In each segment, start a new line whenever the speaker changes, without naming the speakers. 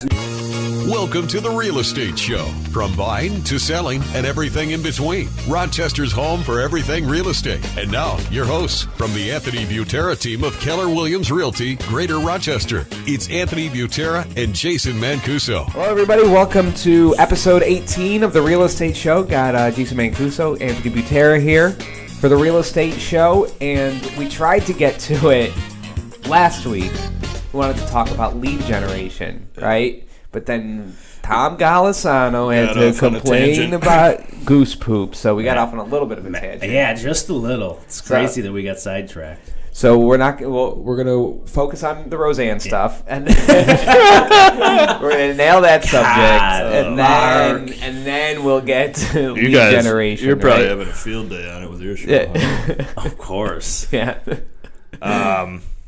Welcome to the Real Estate Show. From buying to selling and everything in between. Rochester's home for everything real estate. And now, your hosts from the Anthony Butera team of Keller Williams Realty, Greater Rochester. It's Anthony Butera and Jason Mancuso.
Hello, everybody. Welcome to episode 18 of the Real Estate Show. Got Jason Mancuso, Anthony Butera here for the Real Estate Show. And we tried to get to it last week. We wanted to talk about lead generation, right? But then Tom Golisano had to complain about goose poop, so we got off on a little bit of a tangent.
Yeah, just a little. It's crazy that we got sidetracked.
So we're not. Well, we're going to focus on the Roseanne stuff, and we're going to nail that subject, and then we'll get to lead generation.
You're probably having a field day on it with your show.
Yeah.
Huh?
Of course.
Yeah.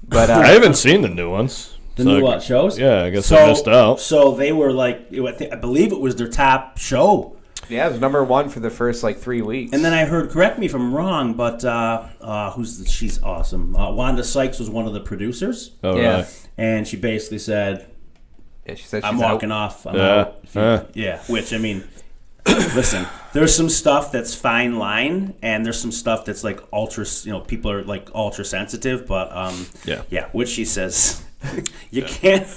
But I haven't seen the new ones.
The new what shows?
Yeah, I guess I missed out.
So they were like, I believe it was their top show.
Yeah, it was number one for the first 3 weeks.
And then I heard, correct me if I'm wrong, but she's awesome. Wanda Sykes was one of the producers.
Oh, yeah. Right.
And she basically said,
yeah, she said
I'm walking off. I'm
out.
Yeah, which, I mean, listen, there's some stuff that's fine line, and there's some stuff that's like ultra, people are like ultra sensitive, but which she says, you can't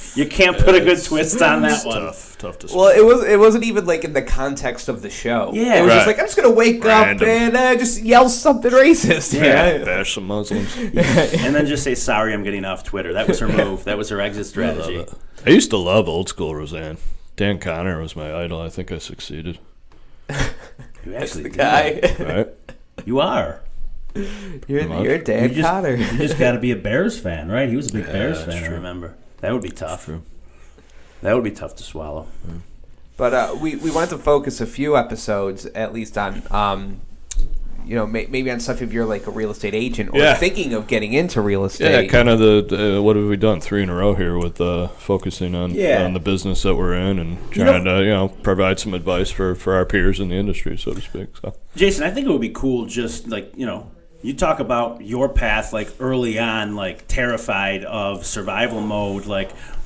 put a good twist on that one.
Tough to.
Well, it wasn't even in the context of the show.
Yeah,
it was just I'm just gonna wake up and just yell something racist.
Yeah, bash some Muslims,
and then just say sorry, I'm getting off Twitter. That was her move. That was her exit strategy.
I used to love old school Roseanne. Dan Connor was my idol. I think I succeeded.
You actually
the guy.
Right?
You are.
You're Dan Connor.
You just got to be a Bears fan, right? He was a big Bears fan. True. I remember. That would be tough.
True.
That would be tough to swallow.
But we wanted to focus a few episodes at least on maybe on stuff if you're like a real estate agent or thinking of getting into real estate.
Yeah, kind of the what have we done 3 in a row here with focusing on the business that we're in and trying to provide some advice for our peers in the industry, so to speak. So,
Jason, I think it would be cool just you talk about your path early on, terrified of survival mode,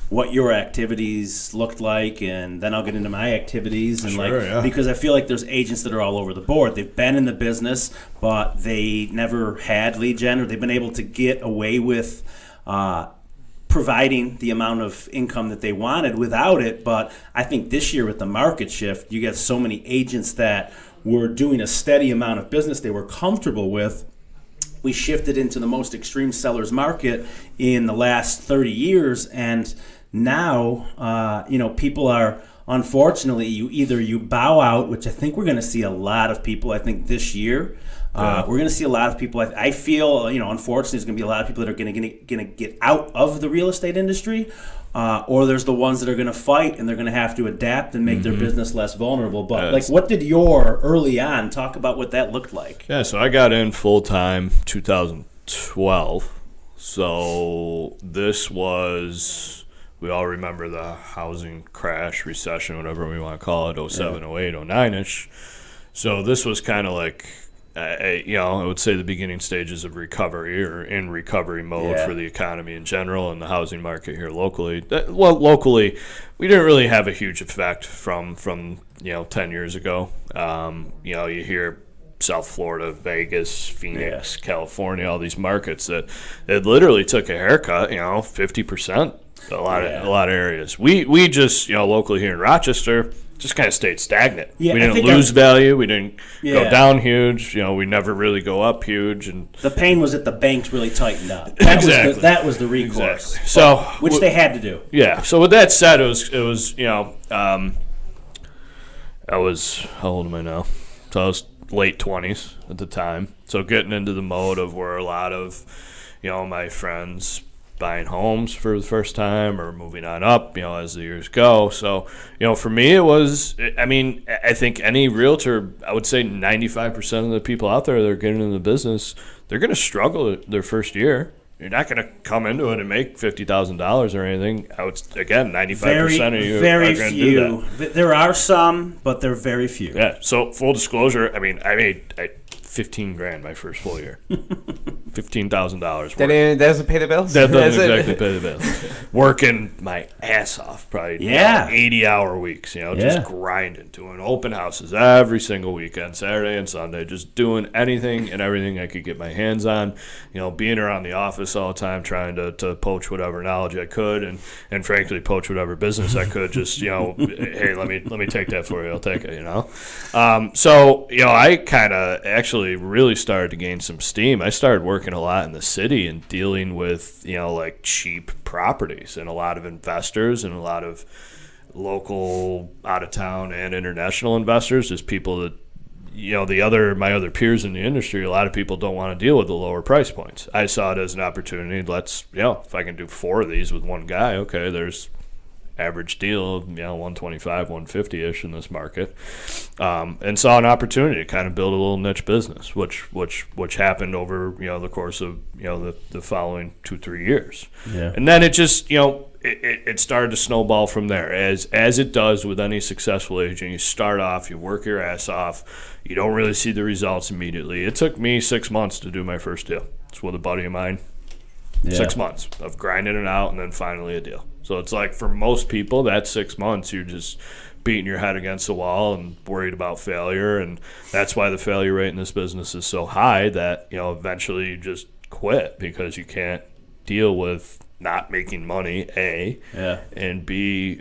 what your activities looked like, and then I'll get into my activities because I feel like there's agents that are all over the board. They've been in the business, but they never had lead gen, or they've been able to get away with providing the amount of income that they wanted without it. But I think this year with the market shift, you get so many agents that were doing a steady amount of business they were comfortable with. We shifted into the most extreme seller's market in the last 30 years, and now, people are, unfortunately, you bow out, which I think we're going to see a lot of people, I think, this year. We're going to see a lot of people. I feel, unfortunately, there's going to be a lot of people that are going to get out of the real estate industry, or there's the ones that are going to fight, and they're going to have to adapt and make their business less vulnerable. But, what did your early on talk about what that looked like?
Yeah, so I got in full-time 2012. So this was... We all remember the housing crash, recession, whatever we want to call it, 07, 08, 09-ish. So this was kind of I would say the beginning stages of recovery or in recovery mode for the economy in general and the housing market here locally. Locally, we didn't really have a huge effect from 10 years ago. You hear South Florida, Vegas, Phoenix, California, all these markets that literally took a haircut, 50%. A lot of areas. We just locally here in Rochester just kind of stayed stagnant. Yeah, we didn't lose value. We didn't go down huge. We never really go up huge. And
the pain was that the banks really tightened up. That was the recourse.
Exactly. So
which they had to do.
Yeah. So with that said, it was I was, how old am I now? So I was late 20s at the time. So getting into the mode of where a lot of my friends buying homes for the first time or moving on up, as the years go. So, for me, it was, I think any realtor, I would say 95% of the people out there that are getting into the business, they're going to struggle their first year. You're not going to come into it and make $50,000 or anything. I would, again, 95% of you are going to do that.
There are some, but they're very few.
Yeah. So full disclosure, I made $15,000 my first full year. $15,000.
That doesn't pay the bills?
That doesn't exactly pay the bills. Working my ass off, probably 80-hour weeks, just grinding, doing open houses every single weekend, Saturday and Sunday, just doing anything and everything I could get my hands on, being around the office all the time, trying to poach whatever knowledge I could and frankly poach whatever business I could, just, hey, let me take that for you, I'll take it, So, I kind of actually really started to gain some steam. I started working a lot in the city and dealing with, like cheap properties and a lot of investors and a lot of local, out of town and international investors, just people that, my other peers in the industry, a lot of people don't want to deal with the lower price points. I saw it as an opportunity. If I can do 4 of these with one guy, okay, there's average deal, 125, 150-ish in this market, and saw an opportunity to kind of build a little niche business, which happened over the course of the following 2-3 years, and then it just it started to snowball from there, as it does with any successful agent. You start off, you work your ass off, you don't really see the results immediately. It took me 6 months to do my first deal. It's with a buddy of mine. 6 months of grinding it out and then finally a deal. So it's like for most people, that 6 months, you're just beating your head against the wall and worried about failure. And that's why the failure rate in this business is so high that, eventually you just quit because you can't deal with not making money, A, and B,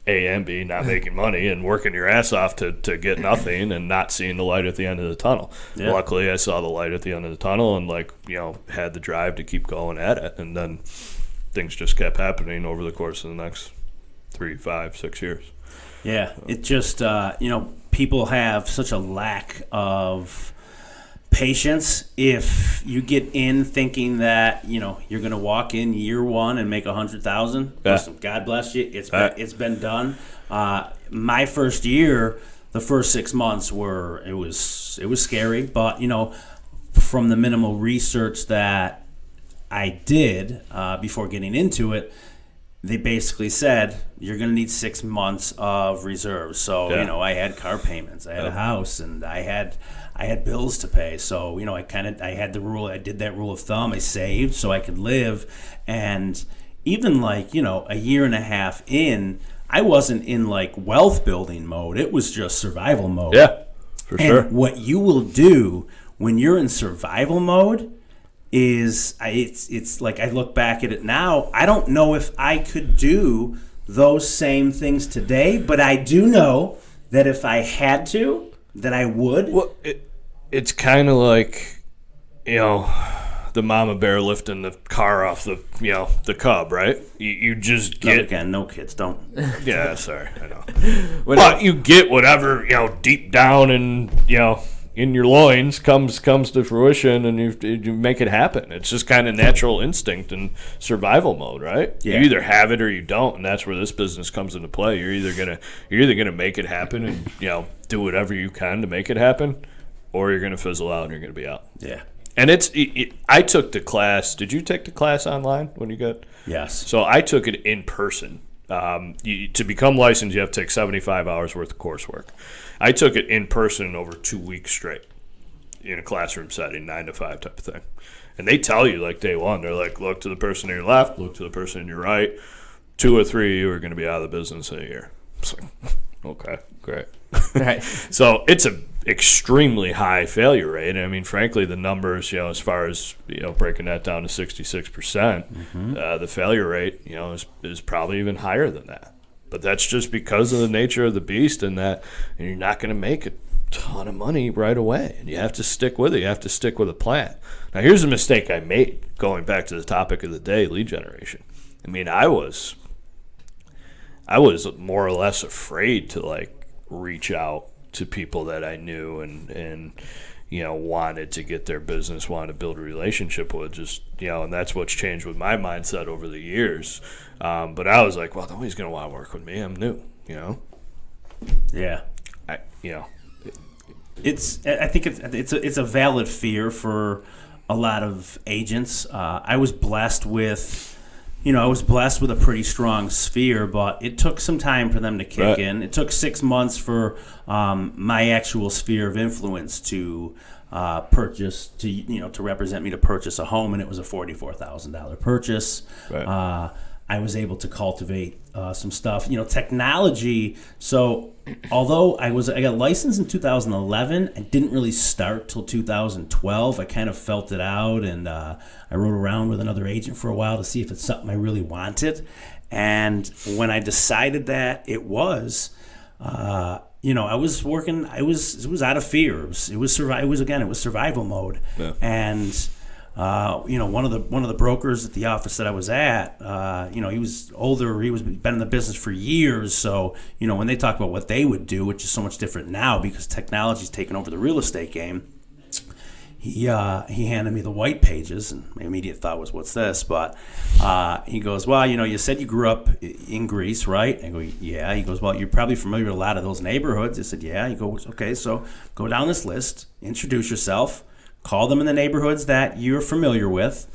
A and B, not making money and working your ass off to get nothing and not seeing the light at the end of the tunnel. Yeah. Luckily, I saw the light at the end of the tunnel and, had the drive to keep going at it. And then things just kept happening over the course of the next 3, 5, 6 years.
Yeah, it just, people have such a lack of patience. If you get in thinking that you're going to walk in year one and make $100,000, listen, God bless you. It's been done. My first year, the first 6 months it was scary, but from the minimal research that I did before getting into it, they basically said you're going to need 6 months of reserves. So I had car payments, I had a house, and I had bills to pay. So I had the rule. I did that rule of thumb. I saved so I could live, and even a year and a half in, I wasn't in wealth building mode. It was just survival mode.
Yeah, for sure.
And what you will do when you're in survival mode is it's like I look back at it now. I don't know if I could do those same things today, but I do know that if I had to, that I would.
Well, it's kind of like, the mama bear lifting the car off the cub, right? You just get...
Again, no kids, don't.
Yeah, sorry, I know. But you get whatever, deep down and, in your loins comes to fruition, and you make it happen. It's just kind of natural instinct and survival mode, right? Yeah. You either have it or you don't, and that's where this business comes into play. You're either gonna make it happen and do whatever you can to make it happen, or you're gonna fizzle out and you're gonna be out.
Yeah.
And I took the class. Did you take the class online when you got?
Yes.
So I took it in person. To become licensed, you have to take 75 hours worth of coursework. I took it in person over 2 weeks straight in a classroom setting, 9 to 5 type of thing. And they tell you day one, they're like, look to the person to your left, look to the person to your right. 2 or 3 of you are going to be out of the business in a year. It's like, okay, great.
Right.
So it's a extremely high failure rate. I mean, frankly, the numbers, as far as breaking that down to 66%, the failure rate, is probably even higher than that. But that's just because of the nature of the beast, and that you're not going to make a ton of money right away, and you have to stick with it. You have to stick with a plan. Now, here's a mistake I made. Going back to the topic of the day, lead generation. I mean, I was more or less afraid to reach out to people that I knew and wanted to get their business, wanted to build a relationship with, and that's what's changed with my mindset over the years. But I was like, well, nobody's going to want to work with me. I'm new,
Yeah.
I
think it's a valid fear for a lot of agents. I was blessed with I was blessed with a pretty strong sphere, but it took some time for them to kick in. It took 6 months for my actual sphere of influence to purchase, to represent me to purchase a home, and it was a $44,000 purchase.
Right.
I was able to cultivate some stuff, technology. So although I got licensed in 2011, I didn't really start till 2012. I kind of felt it out, and I rode around with another agent for a while to see if it's something I really wanted. And when I decided that it was, I was working. It was out of fear. It was survival mode.
Yeah.
And one of the brokers at the office that I was at, he was older. He was been in the business for years. So, when they talk about what they would do, which is so much different now because technology's taken over the real estate game, he handed me the white pages, and my immediate thought was, "What's this?" But he goes, "Well, you said you grew up in Greece, right?" I go, "Yeah." He goes, "Well, you're probably familiar with a lot of those neighborhoods." I said, "Yeah." He goes, "Okay, so go down this list, introduce yourself." Call them in the neighborhoods that you're familiar with.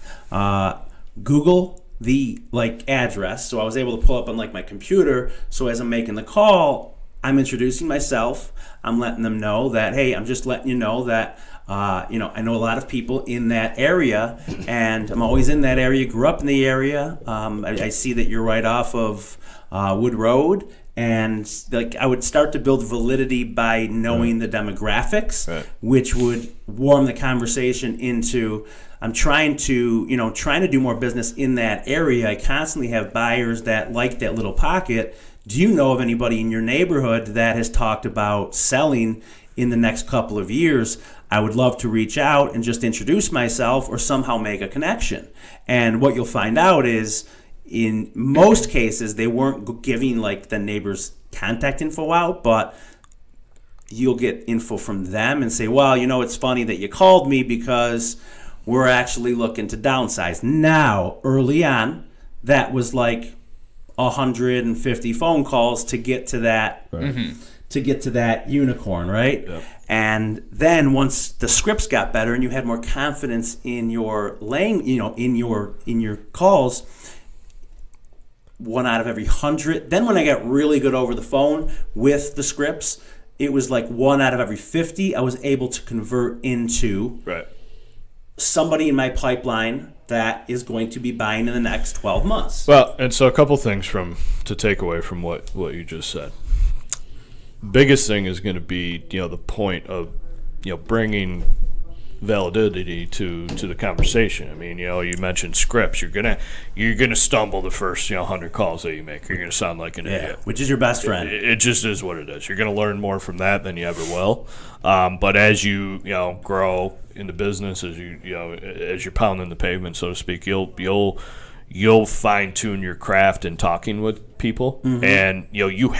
Google the address. So I was able to pull up on my computer. So as I'm making the call, I'm introducing myself. I'm letting them know that, hey, I'm just letting you know that I know a lot of people in that area, and I'm always in that area. Grew up in the area. I see that you're right off of Wood Road. And I would start to build validity by knowing the demographics, which would warm the conversation into, I'm trying to do more business in that area. I constantly have buyers that like that little pocket. Do you know of anybody in your neighborhood that has talked about selling in the next couple of years? I would love to reach out and just introduce myself or somehow make a connection. And what you'll find out is, in most cases, they weren't giving the neighbor's contact info out, but you'll get info from them and say, well, it's funny that you called me because we're actually looking to downsize. Now, early on, that was 150 phone calls to get to that to get to that unicorn, right?
Yep.
And then once the scripts got better and you had more confidence in your in your calls, 1 out of every 100. Then when I got really good over the phone with the scripts, it was 1 out of every 50 I was able to convert into somebody in my pipeline that is going to be buying in the next 12 months.
Well, and so a couple things to take away from what you just said. Biggest thing is going to be the point of bringing validity to the conversation. I mean, you mentioned scripts. You're gonna stumble the first 100 calls that you make. You're gonna sound like an idiot,
which is your best friend.
It just is what it is. You're gonna learn more from that than you ever will. But as you grow in the business, as as you're pounding the pavement, so to speak, you'll fine tune your craft in talking with people, and you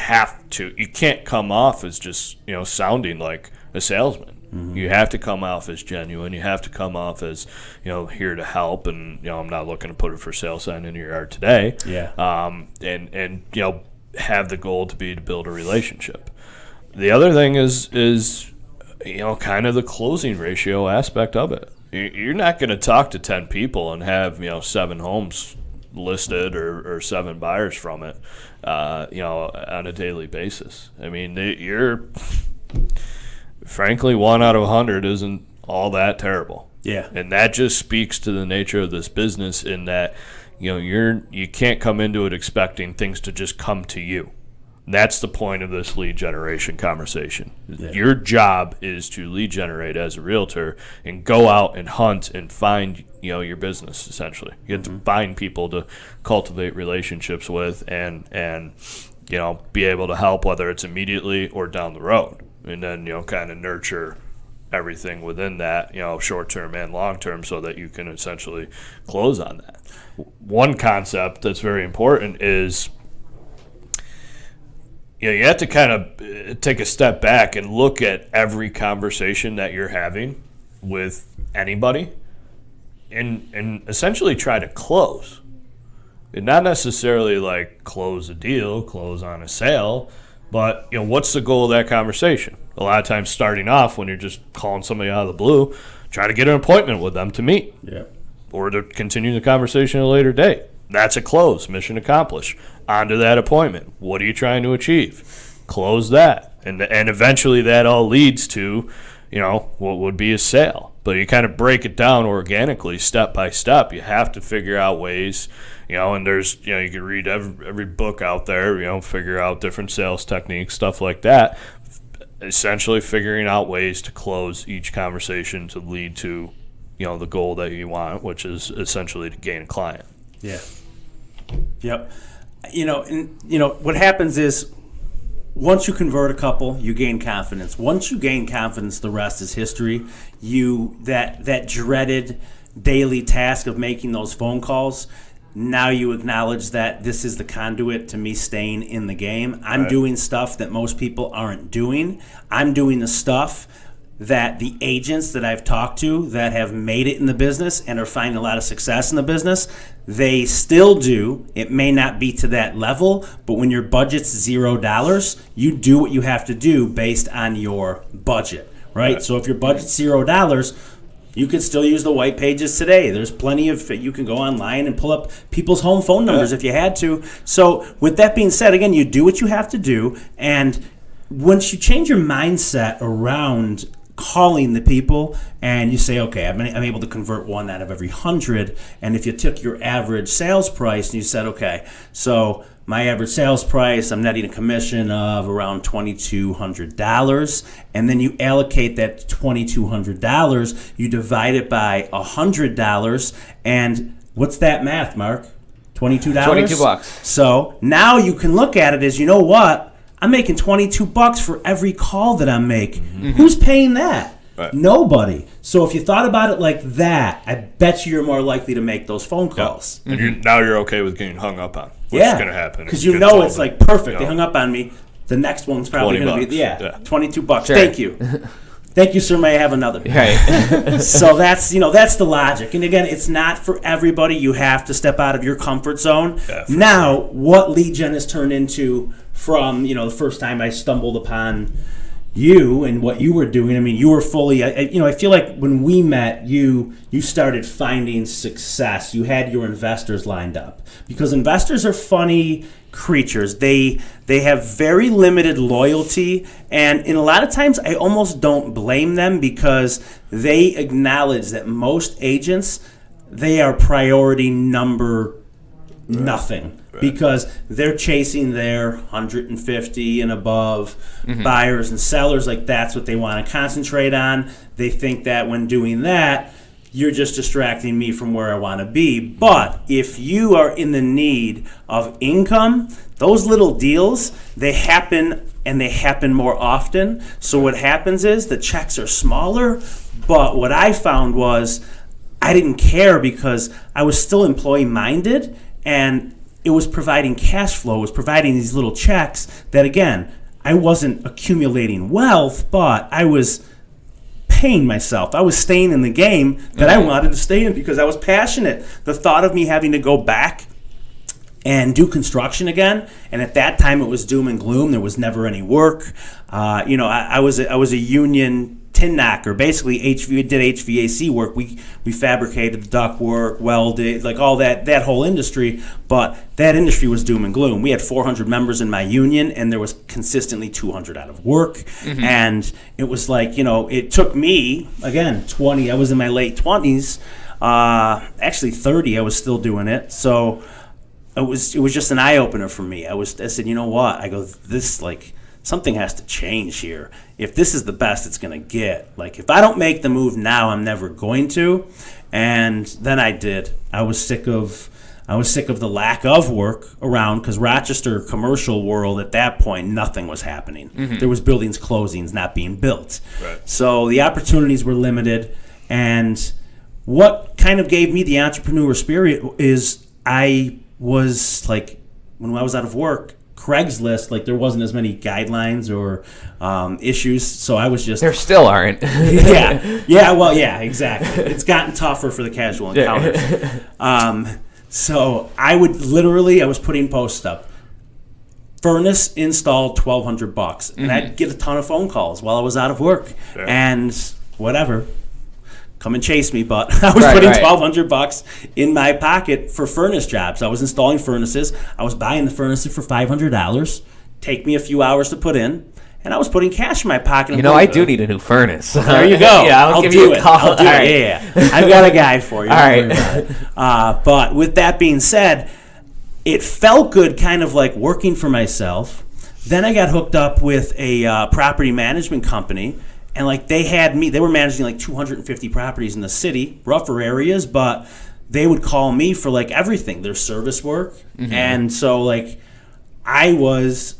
can't come off as just sounding like a salesman. You have to come off as genuine. You have to come off as here to help, and I'm not looking to put a for sale sign in your yard today.
Yeah.
And have the goal to build a relationship. The other thing is kind of the closing ratio aspect of it. You're not going to talk to 10 people and have 7 homes listed or 7 buyers from it on a daily basis. I mean, you're frankly 1 out of 100 isn't all that terrible.
Yeah.
And that just speaks to the nature of this business in that you can't come into it expecting things to just come to you. That's the point of this lead generation conversation. Yeah. Your job is to lead generate as a realtor and go out and hunt and find your business, essentially. You have to find people to cultivate relationships with and be able to help, whether it's immediately or down the road. And then, kind of nurture everything within that, short-term and long-term, so that you can essentially close on that. One concept that's very important is, you have to kind of take a step back and look at every conversation that you're having with anybody and essentially try to close. And not necessarily close a deal, close on a sale, but what's the goal of that conversation? A lot of times starting off when you're just calling somebody out of the blue, try to get an appointment with them to meet.
Yeah.
Or to continue the conversation at a later date. That's a close. Mission accomplished. On to that appointment. What are you trying to achieve? Close that. And eventually that all leads to, what would be a sale. But you kind of break it down organically, step by step. You have to figure out ways, and there's, you can read every book out there, figure out different sales techniques, stuff like that. Essentially figuring out ways to close each conversation to lead to, the goal that you want, which is essentially to gain a client.
Yeah. Yep. What happens is once you convert a couple, you gain confidence. Once you gain confidence, the rest is history. That dreaded daily task of making those phone calls, now you acknowledge that this is the conduit to me staying in the game. I'm doing stuff that most people aren't doing. I'm doing the stuff that the agents that I've talked to that have made it in the business and are finding a lot of success in the business, they still do. It may not be to that level, but when your budget's $0, you do what you have to do based on your budget, right? So if your budget's $0, you can still use the white pages today. There's plenty of, you can go online and pull up people's home phone numbers if you had to. So with that being said, again, you do what you have to do. And once you change your mindset around calling the people and you say, okay, I'm able to convert 1 out of every 100. And if you took your average sales price and you said, okay, so my average sales price, I'm netting a commission of around $2,200. And then you allocate that $2,200, you divide it by $100. And what's that math, Mark? $22?
$22.
So now you can look at it as, you know what? I'm making $22 for every call that I'm making. Mm-hmm. Who's paying that? Right. Nobody. So if you thought about it like that, I bet you're more likely to make those phone calls.
Yeah. And now you're okay with getting hung up on. Which is going to happen.
Because it's like perfect. They hung up on me. The next one's probably going to be $22.
Sure.
Thank you. Thank you, sir. May I have another?
Right.
So that's the logic. And again, it's not for everybody. You have to step out of your comfort zone. Yeah, now, what lead gen has turned into from, the first time I stumbled upon you and what you were doing. I mean, you were fully, I feel like when we met, you started finding success. You had your investors lined up because investors are funny creatures. They have very limited loyalty, and in a lot of times I almost don't blame them because they acknowledge that most agents, they are priority number nothing. Right. Because they're chasing their 150 and above buyers and sellers. Like that's what they want to concentrate on. They think that when doing that, you're just distracting me from where I want to be. But if you are in the need of income, those little deals, they happen and they happen more often. So what happens is the checks are smaller. But what I found was I didn't care because I was still employee minded and it was providing cash flow, it was providing these little checks that, again, I wasn't accumulating wealth, but I was paying myself. I was staying in the game that I wanted to stay in because I was passionate. The thought of me having to go back and do construction again, and at that time it was doom and gloom. There was never any work. I was a union tin knocker. Basically, did HVAC work. We fabricated the duct work, welded, like all that whole industry. But that industry was doom and gloom. We had 400 members in my union, and there was consistently 200 out of work. Mm-hmm. And it was like, it took me, again, 20. I was in my late 20s. Actually, 30. I was still doing it. So it was just an eye opener for me. I said, you know what? I go, this something has to change here. If this is the best it's going to get, if I don't make the move now, I'm never going to. And then I did. I was sick of the lack of work around because Rochester commercial world at that point, nothing was happening. Mm-hmm. There was buildings closings not being built. Right. So the opportunities were limited. And what kind of gave me the entrepreneur spirit is I was when I was out of work, Craigslist, there wasn't as many guidelines or issues, so I was just...
There still aren't.
Yeah, exactly. It's gotten tougher for the casual encounters. So I was putting posts up. Furnace installed $1,200, and I'd get a ton of phone calls while I was out of work. Sure. And whatever. come and chase me, but I was
Right,
putting
right.
$1,200 in my pocket for furnace jobs. I was installing furnaces. I was buying the furnaces for $500. Take me a few hours to put in, and I was putting cash in my pocket.
You know, I do need a new furnace.
There you go.
Yeah, I'll give you a call.
I'll do
All
it.
right.
Yeah. I've got a guy for you.
All
Don't
right.
worry about it. But with that being said, it felt good kind of like working for myself. Then I got hooked up with a property management company, and like they were managing like 250 properties in the city, rougher areas, but they would call me for like everything, their service work. And so like I was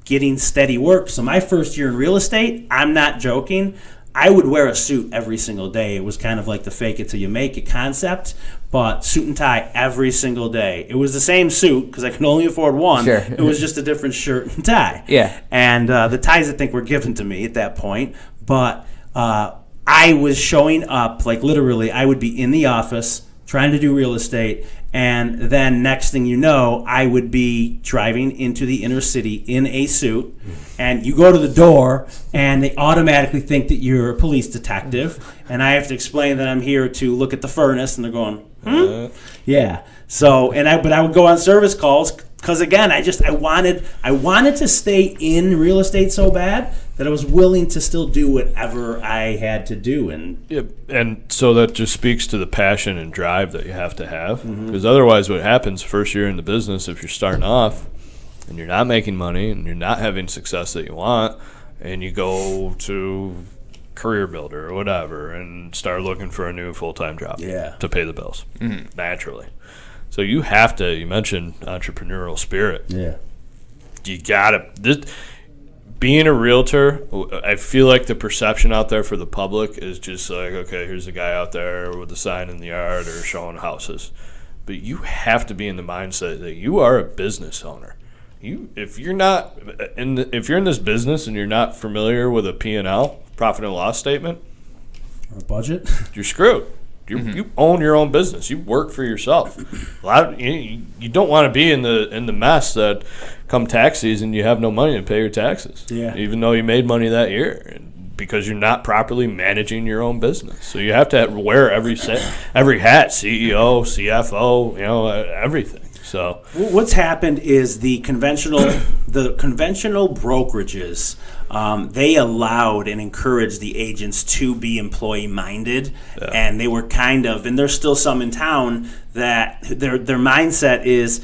getting steady work. So my first year in real estate, I'm not joking, I would wear a suit every single day. It was kind of like the fake it till you make it concept, but suit and tie every single day. It was the same suit because I could only afford one.
Sure.
It was just a different shirt and tie.
Yeah.
And the ties, I think, were given to me at that point. But I was showing up, like literally, I would be in the office trying to do real estate, and then next thing you know, I would be driving into the inner city in a suit, and you go to the door, and they automatically think that you're a police detective, and I have to explain that I'm here to look at the furnace, and they're going, yeah. So, but I would go on service calls because again, I wanted to stay in real estate so bad that I was willing to still do whatever I had to do. And
Yeah, and so that just speaks to the passion and drive that you have to have. Because otherwise what happens first year in the business, if you're starting off and you're not making money and you're not having success that you want, and you go to Career Builder or whatever and start looking for a new full-time job to pay the bills, naturally. So you have to, you mentioned entrepreneurial spirit.
yeah,
You gotta, being a realtor, I feel like the perception out there for the public is just like, okay, here's a guy out there with a sign in the yard or showing houses. But you have to be in the mindset that you are a business owner. If you're in this business and you're not familiar with a P&L, profit and loss statement,
or budget.
you're screwed. You own your own business. You work for yourself. You don't want to be in the mess that come tax season you have no money to pay your taxes.
Yeah.
Even though you made money that year, because you're not properly managing your own business. So you have to wear every hat, CEO, CFO, everything. So
What's happened is the conventional brokerages, they allowed and encouraged the agents to be employee minded, and they were and there's still some in town that their mindset is,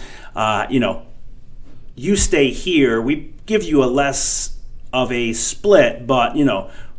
you stay here, we give you a less of a split, but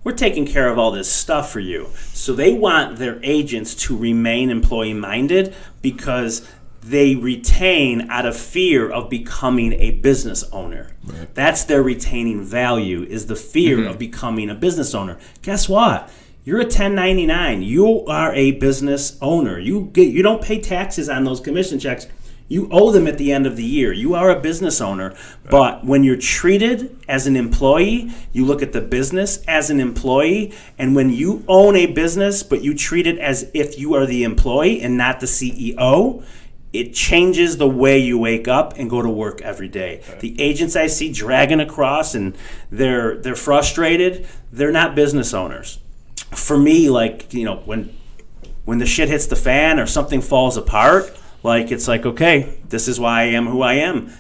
we're taking care of all this stuff for you. So they want their agents to remain employee minded because they retain out of fear of becoming a business owner. Right. That's their retaining value, is the fear of becoming a business owner. Guess what? You're a 1099. You are a business owner. You don't pay taxes on those commission checks. You owe them at the end of the year. You are a business owner. Right. But when you're treated as an employee, you look at the business as an employee. And when you own a business, but you treat it as if you are the employee and not the CEO, it changes the way you wake up and go to work every day. Right. The agents I see dragging across and they're frustrated, they're not business owners. For me, like, when the shit hits the fan or something falls apart, like, it's like, okay, this is why I am who I am.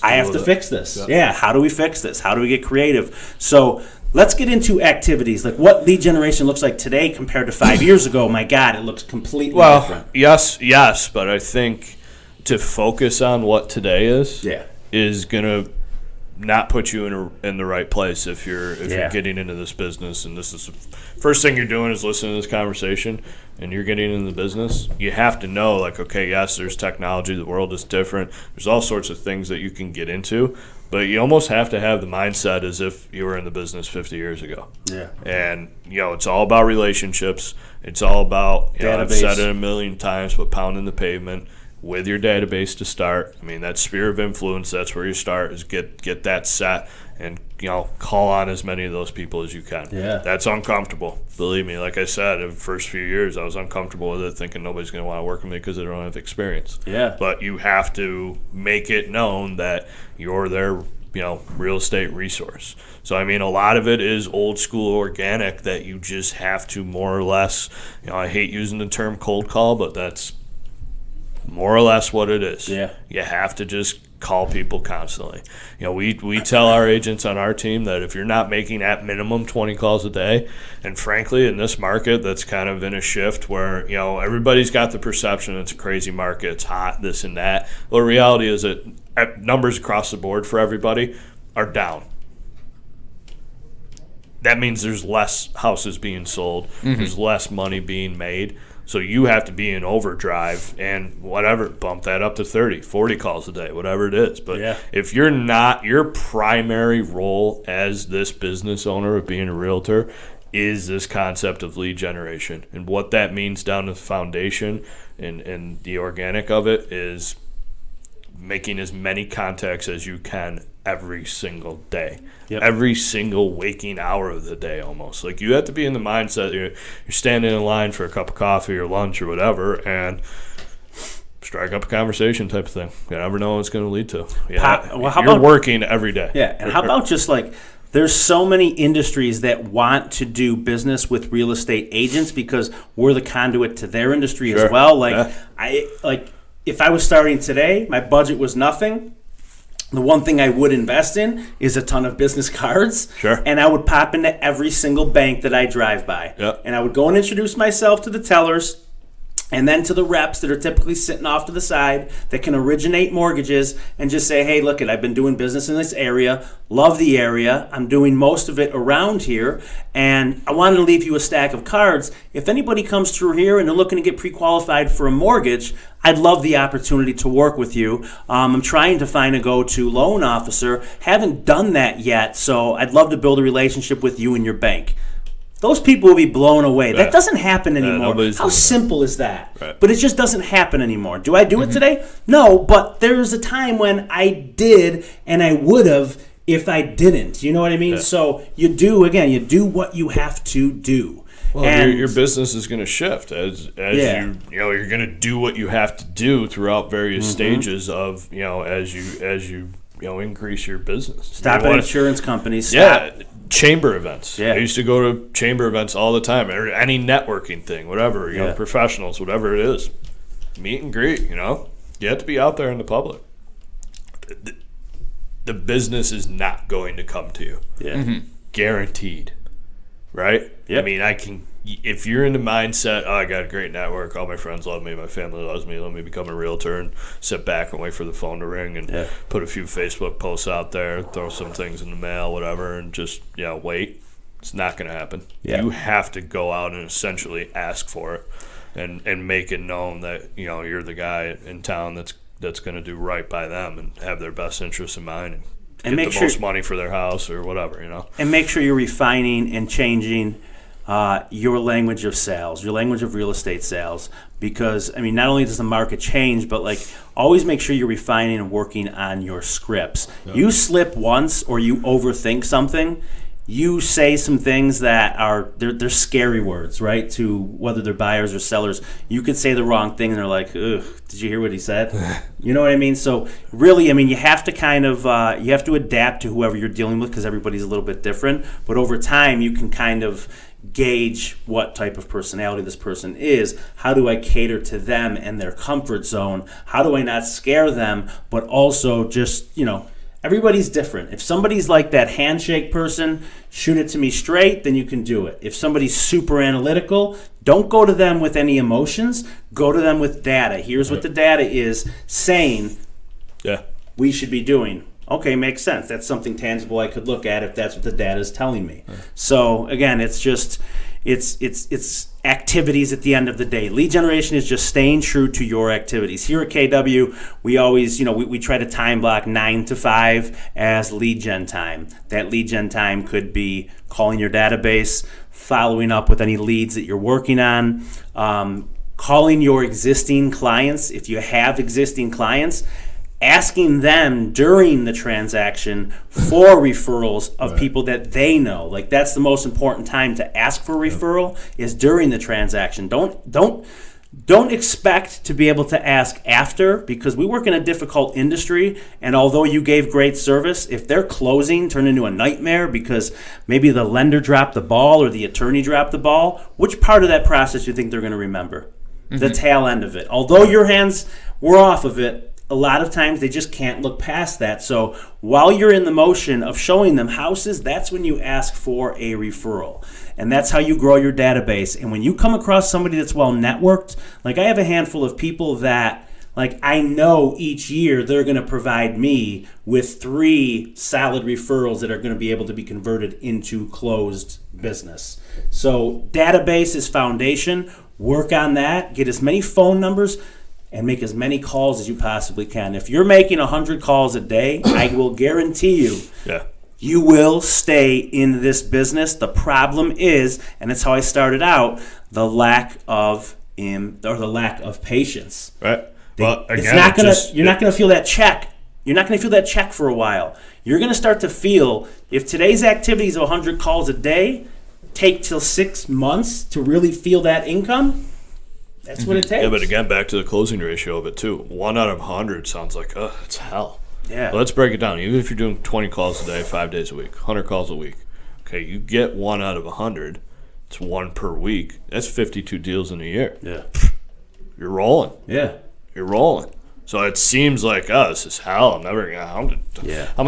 I have to fix this. Yeah, how do we fix this? How do we get creative? So let's get into activities, like what lead generation looks like today compared to 5 years ago. My God, it looks completely different.
Yes, but I think to focus on what today is going to not put you in the right place if you're getting into this business, and this is the first thing you're doing is listening to this conversation and you're getting into the business. You have to know, like, okay, yes, there's technology, the world is different, there's all sorts of things that you can get into, but you almost have to have the mindset as if you were in the business 50 years ago.
Yeah.
And it's all about relationships. It's all about, I've said it a million times, but pounding the pavement with your database to start. I mean, that sphere of influence, that's where you start, is get that set and call on as many of those people as you can.
Yeah.
That's uncomfortable. Believe me, like I said, in the first few years I was uncomfortable with it, thinking nobody's going to want to work with me because they don't have experience.
Yeah.
But you have to make it known that you're their real estate resource. So, I mean, a lot of it is old school organic that you just have to more or less, I hate using the term cold call, but that's more or less what it is.
Yeah.
You have to just call people constantly. We tell our agents on our team that if you're not making at minimum 20 calls a day, and frankly, in this market that's kind of in a shift where, everybody's got the perception it's a crazy market, it's hot, this and that. Well, the reality is that numbers across the board for everybody are down. That means there's less houses being sold, there's less money being made. So you have to be in overdrive and whatever, bump that up to 30, 40 calls a day, whatever it is. But if you're not, your primary role as this business owner of being a realtor is this concept of lead generation. And what that means down to the foundation and the organic of it is making as many contacts as you can every single day. Every single waking hour of the day almost. Like, you have to be in the mindset you're standing in line for a cup of coffee or lunch or whatever and strike up a conversation type of thing. You never know what it's going to lead to. You're working every day.
Yeah, and how about just like, there's so many industries that want to do business with real estate agents because we're the conduit to their industry as well. If I was starting today, my budget was nothing. The one thing I would invest in is a ton of business cards.
Sure.
And I would pop into every single bank that I drive by.
Yep.
And I would go and introduce myself to the tellers and then to the reps that are typically sitting off to the side that can originate mortgages and just say, hey, look, I've been doing business in this area, love the area, I'm doing most of it around here, and I wanted to leave you a stack of cards. If anybody comes through here and they're looking to get pre-qualified for a mortgage, I'd love the opportunity to work with you. I'm trying to find a go-to loan officer. Haven't done that yet, so I'd love to build a relationship with you and your bank. Those people will be blown away. That doesn't happen anymore. How simple is that?
Right.
But it just doesn't happen anymore. Do I do it today? No, but there's a time when I did and I would have if I didn't. You know what I mean?
Yeah.
So you do what you have to do.
Well,
and
your business is going to shift as you're going to do what you have to do throughout various stages of as you increase your business.
Stop at insurance companies. Stop.
Yeah, chamber events.
Yeah.
I used to go to chamber events all the time, or any networking thing, whatever. Professionals, whatever it is, meet and greet. You have to be out there in the public. The business is not going to come to you.
Yeah.
Guaranteed. Right?
Yep.
I mean, if you're in the mindset, I got a great network, all my friends love me, my family loves me, let me become a realtor and sit back and wait for the phone to ring and put a few Facebook posts out there, throw some things in the mail, whatever, and just, wait. It's not going to happen.
Yeah.
You have to go out and essentially ask for it and make it known that, you're the guy in town that's going to do right by them and have their best interests in mind and get the most money for their house or whatever,
And make sure you're refining and changing your language of sales, your language of real estate sales, because, not only does the market change, but, always make sure you're refining and working on your scripts. Yep. You slip once or you overthink something, you say some things that they're scary words, right? To whether they're buyers or sellers. You could say the wrong thing and they're like, ugh, did you hear what he said? You know what I mean? So really, you have to kind of, you have to adapt to whoever you're dealing with because everybody's a little bit different. But over time, you can kind of gauge what type of personality this person is. How do I cater to them and their comfort zone? How do I not scare them, but also just, everybody's different. If somebody's like that handshake person, shoot it to me straight, then you can do it. If somebody's super analytical, don't go to them with any emotions. Go to them with data. Here's what the data is saying we should be doing. Okay, makes sense. That's something tangible I could look at if that's what the data is telling me. So again, it's just it's activities at the end of the day. Lead generation is just staying true to your activities. Here at KW, we always, we try to time block 9 to 5 as lead gen time. That lead gen time could be calling your database, following up with any leads that you're working on, calling your existing clients if you have existing clients, asking them during the transaction for referrals of people that they know. Like, that's the most important time to ask for a referral is during the transaction. Don't Don't expect to be able to ask after, because we work in a difficult industry, and although you gave great service, if their closing turned into a nightmare because maybe the lender dropped the ball or the attorney dropped the ball, which part of that process do you think they're going to remember? The tail end of it. Although your hands were off of it, a lot of times they just can't look past that. So while you're in the motion of showing them houses, that's when you ask for a referral. And that's how you grow your database. And when you come across somebody that's well networked, like I have a handful of people that, like, I know each year they're going to provide me with 3 solid referrals that are going to be able to be converted into closed business. So database is foundation. Work on that. Get as many phone numbers and make as many calls as you possibly can. If you're making 100 calls a day, I will guarantee you, you will stay in this business. The problem is, and that's how I started out, the lack of patience.
Right. Well, again,
you're not going to feel that check. You're not going to feel that check for a while. You're going to start to feel, if today's activities of 100 calls a day take till 6 months to really feel that income, that's what it takes.
Yeah, but again, back to the closing ratio of it too. 1 out of 100 sounds like, it's hell.
Yeah.
Well, let's break it down. Even if you're doing 20 calls a day, 5 days a week, 100 calls a week, okay, you get 1 out of 100. It's 1 per week. That's 52 deals in a year.
Yeah.
You're rolling.
Yeah.
You're rolling. So it seems like, this is hell. How am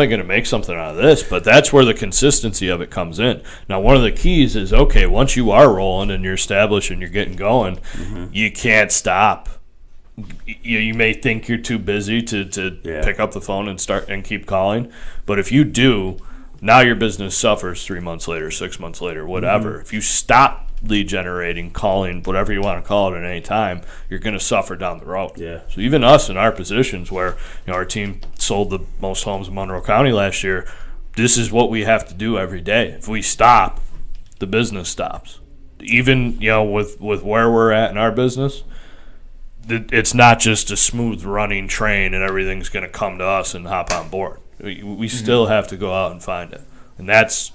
I going to make something out of this? But that's where the consistency of it comes in. Now, one of the keys is, okay, once you are rolling and you're established and you're getting going, you can't stop. You may think you're too busy to pick up the phone and start and keep calling. But if you do, now your business suffers 3 months later, 6 months later, whatever. If you stop lead generating, calling, whatever you want to call it at any time, you're going to suffer down the road.
Yeah.
So even us in our positions where our team sold the most homes in Monroe County last year, this is what we have to do every day. If we stop, the business stops. Even with where we're at in our business, it's not just a smooth running train and everything's going to come to us and hop on board. We still have to go out and find it, and that's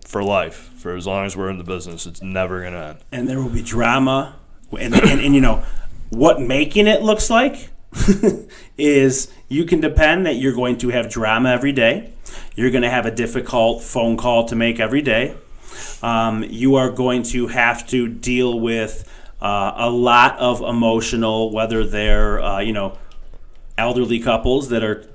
for life. For as long as we're in the business, it's never going to end.
And there will be drama. And what making it looks like is you can depend that you're going to have drama every day. You're going to have a difficult phone call to make every day. You are going to have to deal with a lot of emotional, whether they're, elderly couples that are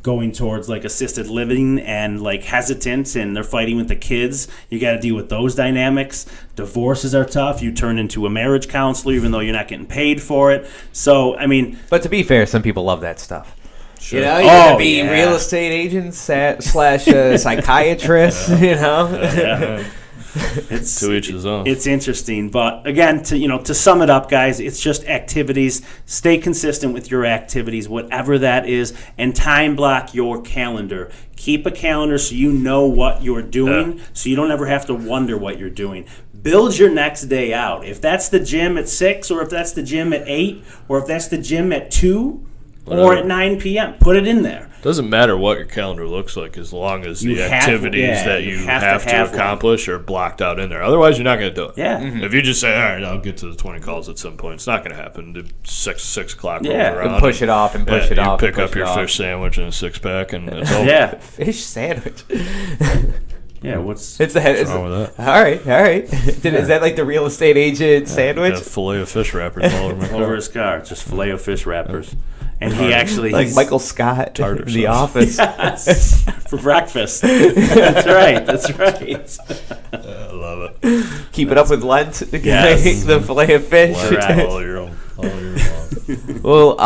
going towards like assisted living and like hesitant and they're fighting with the kids. You got to deal with those dynamics. Divorces are tough. You turn into a marriage counselor even though you're not getting paid for it. So,
But to be fair, some people love that stuff.
Sure.
You're going to be real estate agents / psychiatrists,
It's
to each his own.
It's interesting, but again, to sum it up, guys, it's just activities. Stay consistent with your activities, whatever that is, and time block your calendar. Keep a calendar so you know what you're doing, so you don't ever have to wonder what you're doing. Build your next day out. If that's the gym at 6, or if that's the gym at 8, or if that's the gym at 2, or at 9 p.m., put it in there.
Doesn't matter what your calendar looks like as long as the activities that you have to accomplish are blocked out in there. Otherwise, you're not going to do it.
Yeah.
If you just say, all right, I'll get to the 20 calls at some point, it's not going to happen. 6 o'clock rolls around.
And push it off and push it off.
You pick up your fish sandwich and a 6-pack and it's over.
Yeah.
Fish sandwich.
Yeah, what's
wrong with
that?
All right. Is that like the real estate agent sandwich?
Yeah, filet of fish wrappers all over my car.
over his car? Just filet of fish wrappers. And he actually...
Like Michael Scott in The Office.
Yes, for breakfast. That's right.
I love it.
Keep it up with Lent.
Yes.
The filet of fish.
All year long.
Well,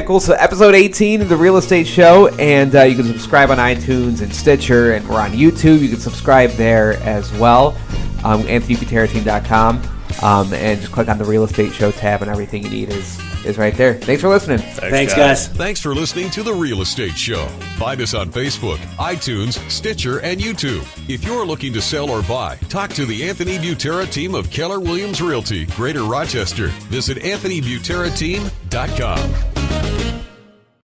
cool. So episode 18 of The Real Estate Show, and you can subscribe on iTunes and Stitcher, and we're on YouTube. You can subscribe there as well. AnthonyButerraTeam.com, and just click on the Real Estate Show tab, and everything you need is right there. Thanks for listening.
Thanks, guys.
Thanks for listening to The Real Estate Show. Find us on Facebook, iTunes, Stitcher, and YouTube. If you're looking to sell or buy, talk to the Anthony Butera team of Keller Williams Realty, Greater Rochester. Visit AnthonyButerraTeam.com.